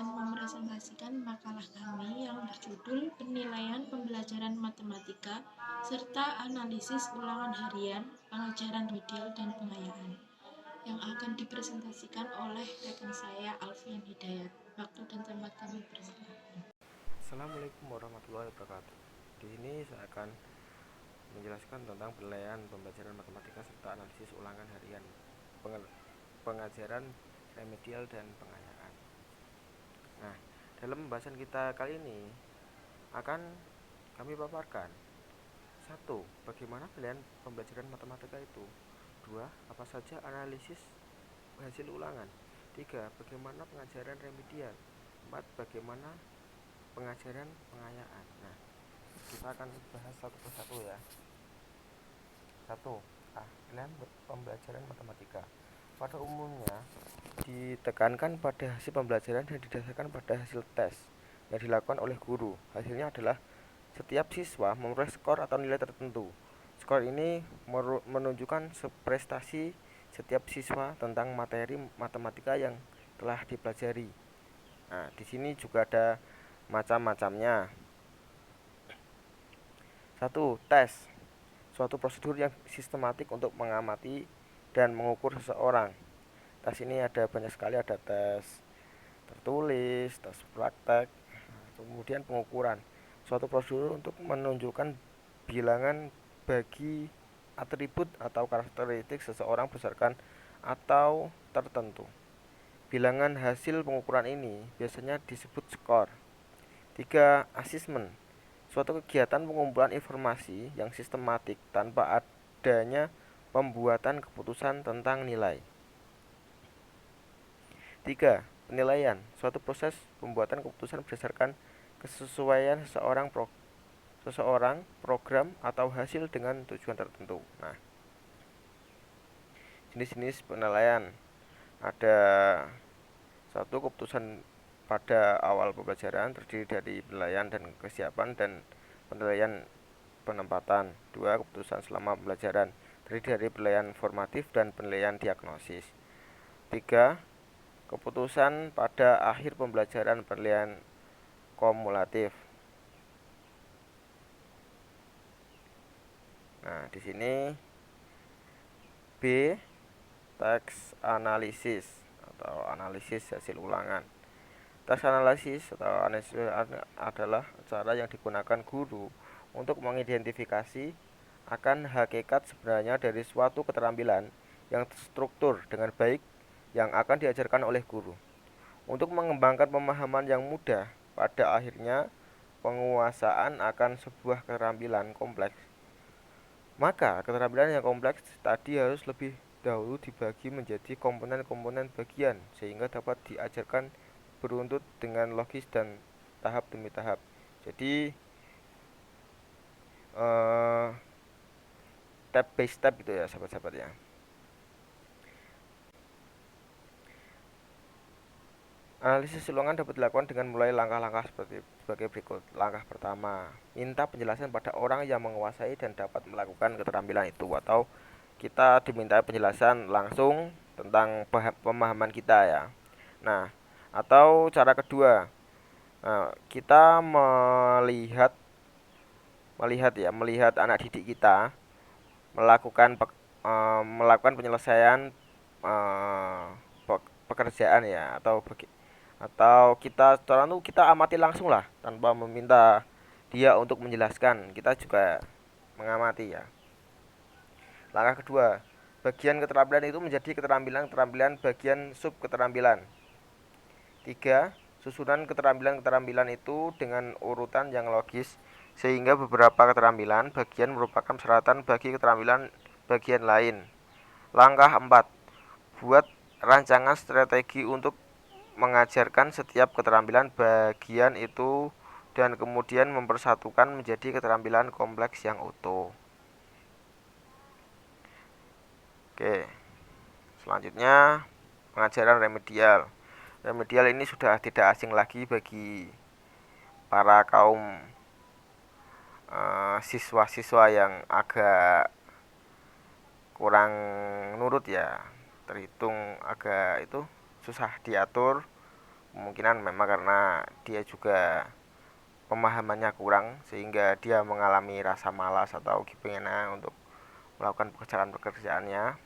akan mempresentasikan makalah kami yang berjudul Penilaian Pembelajaran Matematika serta Analisis Ulangan Harian, Pengajaran Remedial dan Pengayaan, yang akan dipresentasikan oleh rekan saya Alfian Hidayat. Waktu dan tempat kami persilakan. Assalamualaikum warahmatullahi wabarakatuh. Di sini saya akan menjelaskan tentang penilaian pembelajaran matematika serta analisis ulangan harian, pengajaran remedial dan pengayaan. Nah, dalam pembahasan kita kali ini akan kami paparkan: satu, bagaimana penilaian pembelajaran matematika itu. Dua, apa saja analisis hasil ulangan. Tiga, bagaimana pengajaran remedial. Empat, bagaimana pengajaran pengayaan. Nah, kita akan bahas satu persatu ya. Satu, penilaian pembelajaran matematika. Pada umumnya ditekankan pada hasil pembelajaran dan didasarkan pada hasil tes yang dilakukan oleh guru. Hasilnya adalah setiap siswa memperoleh skor atau nilai tertentu. Skor ini menunjukkan prestasi setiap siswa tentang materi matematika yang telah dipelajari. Nah, di sini juga ada macam-macamnya. Satu, tes. Suatu prosedur yang sistematik untuk mengamati dan mengukur seseorang. Tes ini ada banyak sekali, ada tes tertulis, tes praktek, kemudian pengukuran. Suatu prosedur untuk menunjukkan bilangan bagi atribut atau karakteristik seseorang berdasarkan atau tertentu. Bilangan hasil pengukuran ini biasanya disebut skor. Tiga, asesmen. Suatu kegiatan pengumpulan informasi yang sistematik tanpa adanya pembuatan keputusan tentang nilai. Tiga, penilaian. Suatu proses pembuatan keputusan berdasarkan kesesuaian seseorang, program, atau hasil dengan tujuan tertentu. Nah, jenis-jenis penilaian ada: satu, keputusan pada awal pembelajaran terdiri dari penilaian dan kesiapan dan penilaian penempatan. Dua, keputusan selama pembelajaran terdiri dari penilaian formatif dan penilaian diagnosis. Tiga, keputusan pada akhir pembelajaran penilaian kumulatif. Nah, di sini B, teks analisis atau analisis hasil ulangan. Teks analisis atau analisis adalah cara yang digunakan guru untuk mengidentifikasi akan hakikat sebenarnya dari suatu keterampilan yang terstruktur dengan baik yang akan diajarkan oleh guru. Untuk mengembangkan pemahaman yang mudah, pada akhirnya penguasaan akan sebuah keterampilan kompleks. Maka keterampilan yang kompleks tadi harus lebih dahulu dibagi menjadi komponen-komponen bagian sehingga dapat diajarkan beruntut dengan logis dan tahap demi tahap. Jadi step by step itu ya sahabat-sahabat ya. Analisis ulangan dapat dilakukan dengan mulai langkah-langkah sebagai berikut. Langkah pertama, minta penjelasan pada orang yang menguasai dan dapat melakukan keterampilan itu, atau kita diminta penjelasan langsung tentang pemahaman kita ya. Nah, atau cara kedua, kita melihat anak didik kita melakukan penyelesaian pekerjaan ya, atau kita amati langsung lah tanpa meminta dia untuk menjelaskan, kita juga mengamati ya. Langkah kedua, bagian keterampilan itu menjadi keterampilan bagian sub keterampilan. Tiga, susunan keterampilan itu dengan urutan yang logis sehingga beberapa keterampilan bagian merupakan persyaratan bagi keterampilan bagian lain. Langkah 4, buat rancangan strategi untuk mengajarkan setiap keterampilan bagian itu dan kemudian mempersatukan menjadi keterampilan kompleks yang utuh. Oke, selanjutnya pengajaran remedial. Remedial ini sudah tidak asing lagi bagi para kaum siswa-siswa yang agak kurang nurut ya, terhitung agak itu susah diatur, Kemungkinan memang karena dia juga pemahamannya kurang sehingga dia mengalami rasa malas atau gimana untuk melakukan pekerjaannya.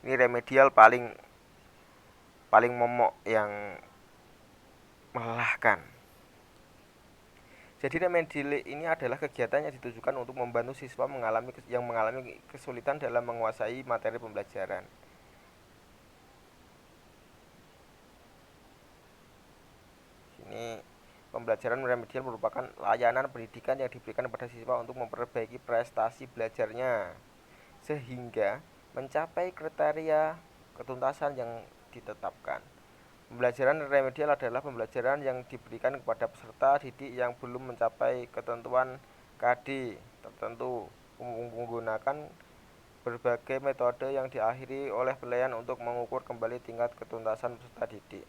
Ini remedial paling momok yang melelahkan. Jadi remedial ini adalah kegiatan yang ditujukan untuk membantu siswa yang mengalami kesulitan dalam menguasai materi pembelajaran. Ini pembelajaran remedial merupakan layanan pendidikan yang diberikan kepada siswa untuk memperbaiki prestasi belajarnya sehingga mencapai kriteria ketuntasan yang ditetapkan. Pembelajaran remedial adalah pembelajaran yang diberikan kepada peserta didik yang belum mencapai ketentuan KD tertentu menggunakan berbagai metode yang diakhiri oleh penilaian untuk mengukur kembali tingkat ketuntasan peserta didik.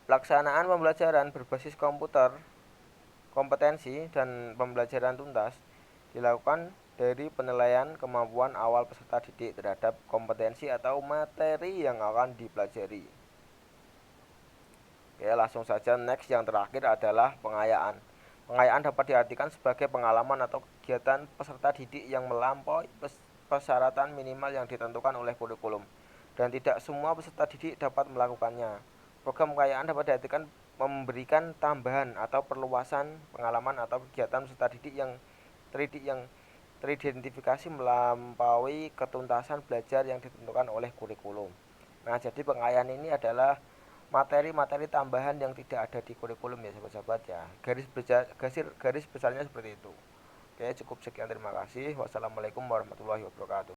Pelaksanaan pembelajaran berbasis komputer, kompetensi, dan pembelajaran tuntas dilakukan dari penilaian kemampuan awal peserta didik terhadap kompetensi atau materi yang akan dipelajari. Oke, langsung saja next. Yang terakhir adalah pengayaan. Pengayaan dapat diartikan sebagai pengalaman atau kegiatan peserta didik yang melampaui persyaratan minimal yang ditentukan oleh kurikulum, dan tidak semua peserta didik dapat melakukannya. Program pengayaan dapat diartikan memberikan tambahan atau perluasan pengalaman atau kegiatan peserta didik yang teridentifikasi melampaui ketuntasan belajar yang ditentukan oleh kurikulum. Nah, jadi pengayaan ini adalah materi-materi tambahan yang tidak ada di kurikulum ya sahabat-sahabat ya. Garis besarnya seperti itu. Oke, cukup sekian, terima kasih. Wassalamualaikum warahmatullahi wabarakatuh.